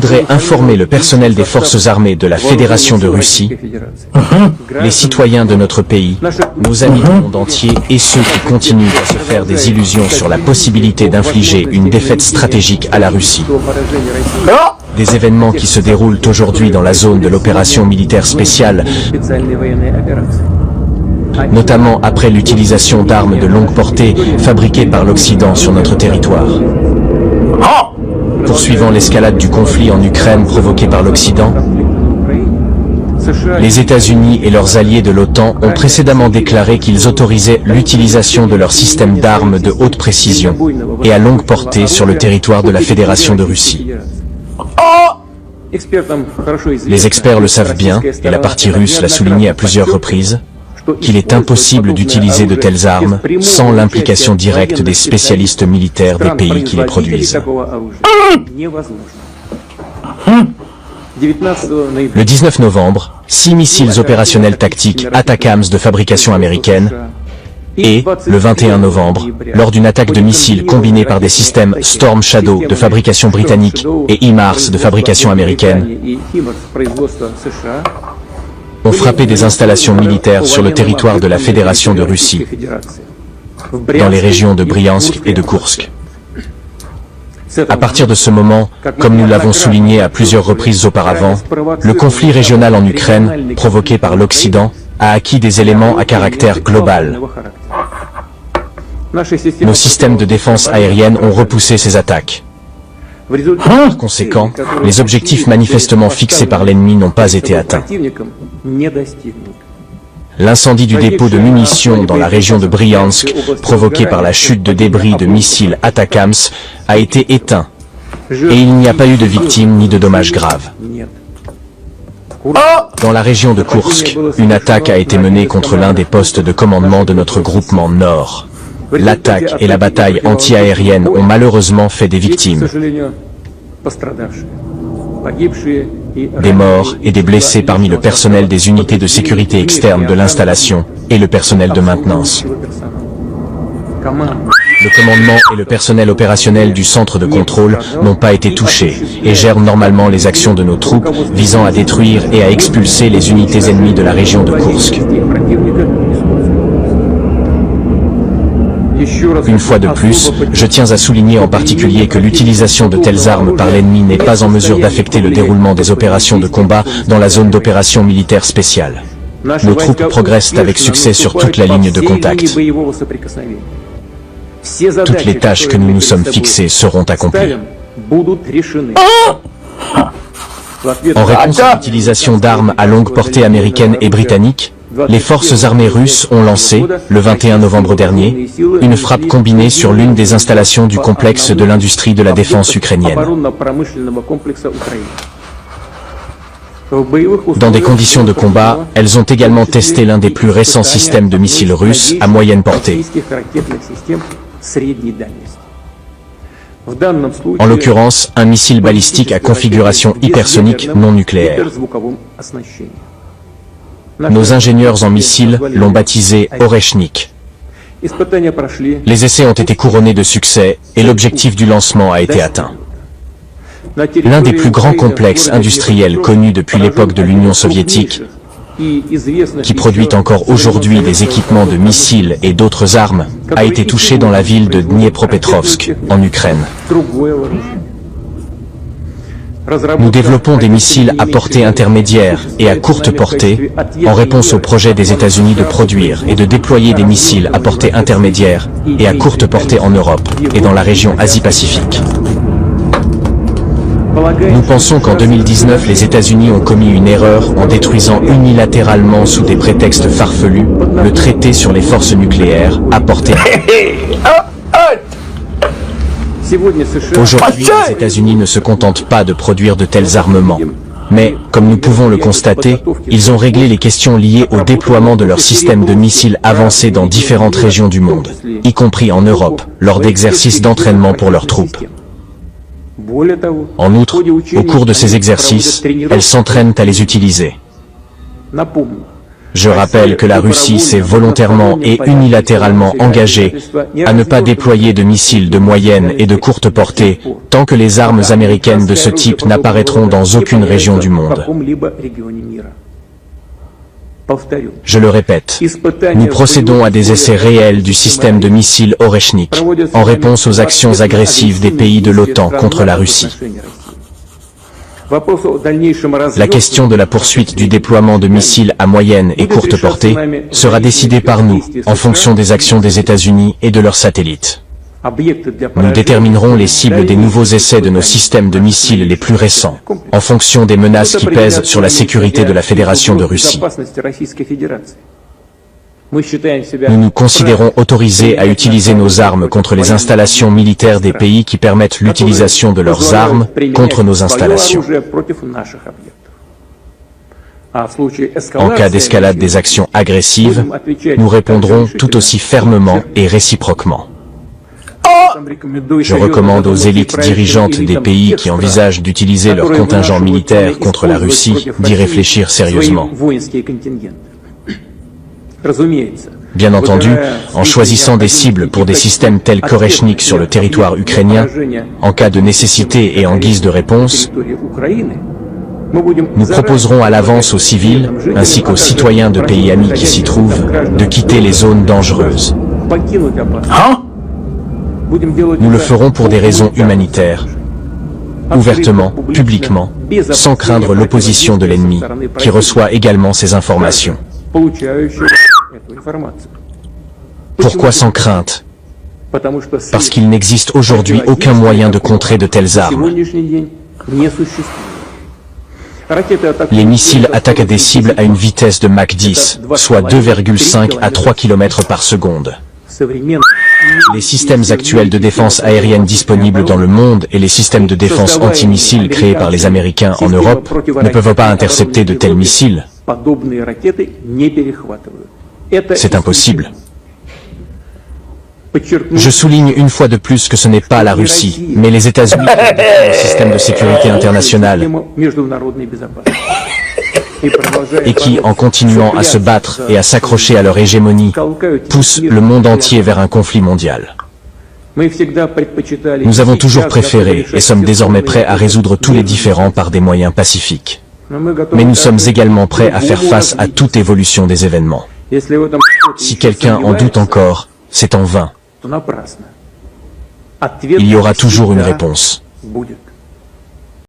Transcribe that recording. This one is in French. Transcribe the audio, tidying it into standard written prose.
voudrais informer le personnel des forces armées de la Fédération de Russie, les citoyens de notre pays, nos amis du monde entier et ceux qui continuent à se faire des illusions sur la possibilité d'infliger une défaite stratégique à la Russie. Des événements qui se déroulent aujourd'hui dans la zone de l'opération militaire spéciale, notamment après l'utilisation d'armes de longue portée fabriquées par l'Occident sur notre territoire. Poursuivant l'escalade du conflit en Ukraine provoqué par l'Occident, les États-Unis et leurs alliés de l'OTAN ont précédemment déclaré qu'ils autorisaient l'utilisation de leur système d'armes de haute précision et à longue portée sur le territoire de la Fédération de Russie. Les experts le savent bien, et la partie russe l'a souligné à plusieurs reprises, qu'il est impossible d'utiliser de telles armes sans l'implication directe des spécialistes militaires des pays qui les produisent. Le 19 novembre, 6 missiles opérationnels tactiques ATACMS de fabrication américaine et, le 21 novembre, lors d'une attaque de missiles combinée par des systèmes Storm Shadow de fabrication britannique et HIMARS de fabrication américaine, ont frappé des installations militaires sur le territoire de la Fédération de Russie, dans les régions de Bryansk et de Koursk. À partir de ce moment, comme nous l'avons souligné à plusieurs reprises auparavant, le conflit régional en Ukraine, provoqué par l'Occident, a acquis des éléments à caractère global. Nos systèmes de défense aérienne ont repoussé ces attaques. Par conséquent, les objectifs manifestement fixés par l'ennemi n'ont pas été atteints. L'incendie du dépôt de munitions dans la région de Bryansk, provoqué par la chute de débris de missiles ATACMS, a été éteint, et il n'y a pas eu de victimes ni de dommages graves. Dans la région de Koursk, une attaque a été menée contre l'un des postes de commandement de notre groupement Nord. L'attaque et la bataille anti-aérienne ont malheureusement fait des victimes, des morts et des blessés parmi le personnel des unités de sécurité externe de l'installation et le personnel de maintenance. Le commandement et le personnel opérationnel du centre de contrôle n'ont pas été touchés et gèrent normalement les actions de nos troupes visant à détruire et à expulser les unités ennemies de la région de Koursk. Une fois de plus, je tiens à souligner en particulier que l'utilisation de telles armes par l'ennemi n'est pas en mesure d'affecter le déroulement des opérations de combat dans la zone d'opération militaire spéciale. Nos troupes progressent avec succès sur toute la ligne de contact. Toutes les tâches que nous nous sommes fixées seront accomplies. En réponse à l'utilisation d'armes à longue portée américaines et britanniques, les forces armées russes ont lancé, le 21 novembre dernier, une frappe combinée sur l'une des installations du complexe de l'industrie de la défense ukrainienne. Dans des conditions de combat, elles ont également testé l'un des plus récents systèmes de missiles russes à moyenne portée. En l'occurrence, un missile balistique à configuration hypersonique non nucléaire. Nos ingénieurs en missiles l'ont baptisé Oreshnik. Les essais ont été couronnés de succès et l'objectif du lancement a été atteint. L'un des plus grands complexes industriels connus depuis l'époque de l'Union soviétique, qui produit encore aujourd'hui des équipements de missiles et d'autres armes, a été touché dans la ville de Dniepropetrovsk, en Ukraine. Nous développons des missiles à portée intermédiaire et à courte portée, en réponse au projet des États-Unis de produire et de déployer des missiles à portée intermédiaire et à courte portée en Europe et dans la région Asie-Pacifique. Nous pensons qu'en 2019, les États-Unis ont commis une erreur en détruisant unilatéralement sous des prétextes farfelus le traité sur les forces nucléaires à portée intermédiaire. Aujourd'hui, les États-Unis ne se contentent pas de produire de tels armements. Mais, comme nous pouvons le constater, ils ont réglé les questions liées au déploiement de leurs systèmes de missiles avancés dans différentes régions du monde, y compris en Europe, lors d'exercices d'entraînement pour leurs troupes. En outre, au cours de ces exercices, elles s'entraînent à les utiliser. Je rappelle que la Russie s'est volontairement et unilatéralement engagée à ne pas déployer de missiles de moyenne et de courte portée tant que les armes américaines de ce type n'apparaîtront dans aucune région du monde. Je le répète, nous procédons à des essais réels du système de missiles Oreshnik, en réponse aux actions agressives des pays de l'OTAN contre la Russie. La question de la poursuite du déploiement de missiles à moyenne et courte portée sera décidée par nous, en fonction des actions des États-Unis et de leurs satellites. Nous déterminerons les cibles des nouveaux essais de nos systèmes de missiles les plus récents, en fonction des menaces qui pèsent sur la sécurité de la Fédération de Russie. Nous nous considérons autorisés à utiliser nos armes contre les installations militaires des pays qui permettent l'utilisation de leurs armes contre nos installations. En cas d'escalade des actions agressives, nous répondrons tout aussi fermement et réciproquement. Je recommande aux élites dirigeantes des pays qui envisagent d'utiliser leur contingent militaire contre la Russie d'y réfléchir sérieusement. Bien entendu, en choisissant des cibles pour des systèmes tels qu'Oreshnik sur le territoire ukrainien, en cas de nécessité et en guise de réponse, nous proposerons à l'avance aux civils, ainsi qu'aux citoyens de pays amis qui s'y trouvent, de quitter les zones dangereuses. Nous le ferons pour des raisons humanitaires, ouvertement, publiquement, sans craindre l'opposition de l'ennemi, qui reçoit également ces informations. Pourquoi sans crainte? Parce qu'il n'existe aujourd'hui aucun moyen de contrer de telles armes. Les missiles attaquent des cibles à une vitesse de Mach 10, soit 2,5 à 3 km par seconde. Les systèmes actuels de défense aérienne disponibles dans le monde et les systèmes de défense antimissiles créés par les Américains en Europe ne peuvent pas intercepter de tels missiles. C'est impossible. Je souligne une fois de plus que ce n'est pas la Russie, mais les États-Unis qui ont un système de sécurité internationale et qui, en continuant à se battre et à s'accrocher à leur hégémonie, poussent le monde entier vers un conflit mondial. Nous avons toujours préféré et sommes désormais prêts à résoudre tous les différends par des moyens pacifiques. Mais nous sommes également prêts à faire face à toute évolution des événements. Si quelqu'un en doute encore, c'est en vain. Il y aura toujours une réponse.